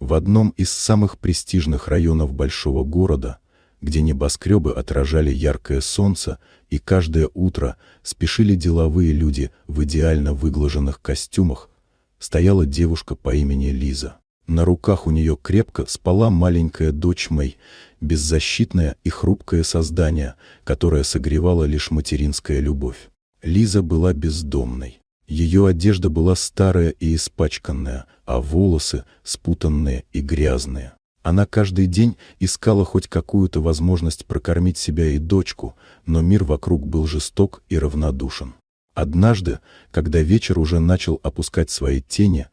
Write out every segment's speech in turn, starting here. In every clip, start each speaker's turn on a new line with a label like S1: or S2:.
S1: В одном из самых престижных районов большого города, где небоскребы отражали яркое солнце, и каждое утро спешили деловые люди в идеально выглаженных костюмах, стояла девушка по имени Лиза. На руках у нее крепко спала маленькая дочь Мэй, беззащитное и хрупкое создание, которое согревало лишь материнская любовь. Лиза была бездомной. Ее одежда была старая и испачканная, а волосы спутанные и грязные. Она каждый день искала хоть какую-то возможность прокормить себя и дочку, но мир вокруг был жесток и равнодушен. Однажды, когда вечер уже начал опускать свои тени,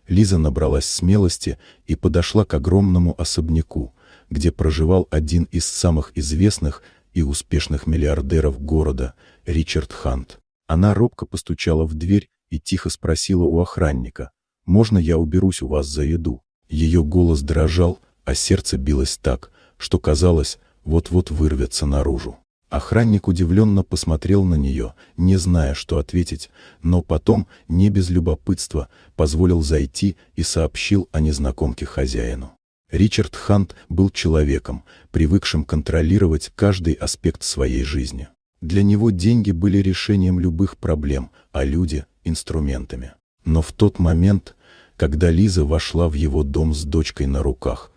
S1: Лиза набралась смелости и подошла к огромному особняку, где проживал один из самых известных и успешных миллиардеров города, Ричард Хант. Она робко постучала в дверь и тихо спросила у охранника: «Можно я уберусь у вас за еду?» Ее голос дрожал, а сердце билось так, что казалось, вот-вот вырвется наружу. Охранник удивленно посмотрел на нее, не зная, что ответить, но потом, не без любопытства, позволил зайти и сообщил о незнакомке хозяину. Ричард Хант был человеком, привыкшим контролировать каждый аспект своей жизни. Для него деньги были решением любых проблем, а люди – инструментами. Но в тот момент, когда Лиза вошла в его дом с дочкой на руках,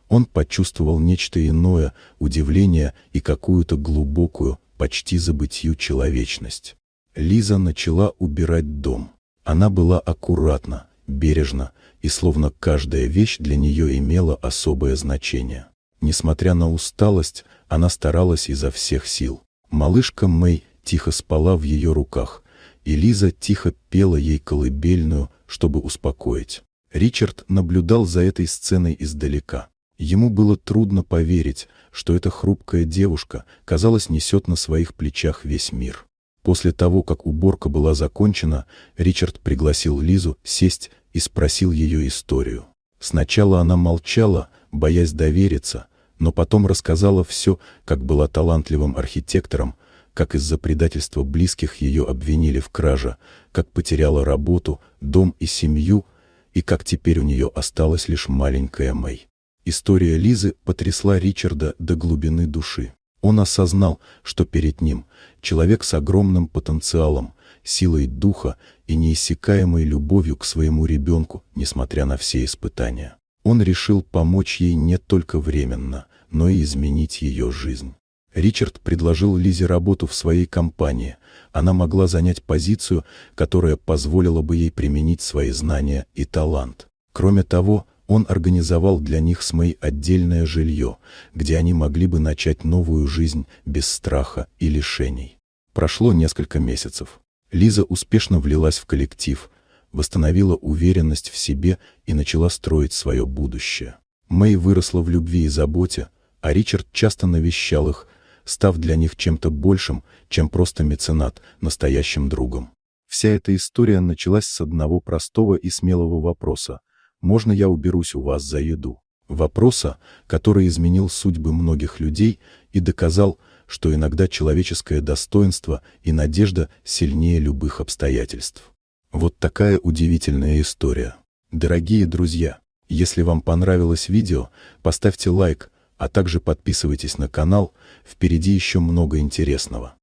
S1: он почувствовал нечто иное, удивление и какую-то глубокую, почти забытью человечность. Лиза начала убирать дом. Она была аккуратна, бережна, и словно каждая вещь для нее имела особое значение. Несмотря на усталость, она старалась изо всех сил. Малышка Мэй тихо спала в ее руках, и Лиза тихо пела ей колыбельную, чтобы успокоить. Ричард наблюдал за этой сценой издалека. Ему было трудно поверить, что эта хрупкая девушка, казалось, несет на своих плечах весь мир. После того, как уборка была закончена, Ричард пригласил Лизу сесть и спросил ее историю. Сначала она молчала, боясь довериться, но потом рассказала все, как была талантливым архитектором, как из-за предательства близких ее обвинили в краже, как потеряла работу, дом и семью, и как теперь у нее осталась лишь маленькая Мэй. История Лизы потрясла Ричарда до глубины души. Он осознал, что перед ним человек с огромным потенциалом, силой духа и неиссякаемой любовью к своему ребенку, несмотря на все испытания. Он решил помочь ей не только временно, но и изменить ее жизнь. Ричард предложил Лизе работу в своей компании. Она могла занять позицию, которая позволила бы ей применить свои знания и талант. Кроме того, он организовал для них с Мэй отдельное жилье, где они могли бы начать новую жизнь без страха и лишений. Прошло несколько месяцев. Лиза успешно влилась в коллектив, восстановила уверенность в себе и начала строить свое будущее. Мэй выросла в любви и заботе, а Ричард часто навещал их, став для них чем-то большим, чем просто меценат, настоящим другом. Вся эта история началась с одного простого и смелого вопроса: «Можно я уберусь у вас за еду?» Вопроса, который изменил судьбы многих людей и доказал, что иногда человеческое достоинство и надежда сильнее любых обстоятельств. Вот такая удивительная история. Дорогие друзья, если вам понравилось видео, поставьте лайк, а также подписывайтесь на канал, впереди еще много интересного.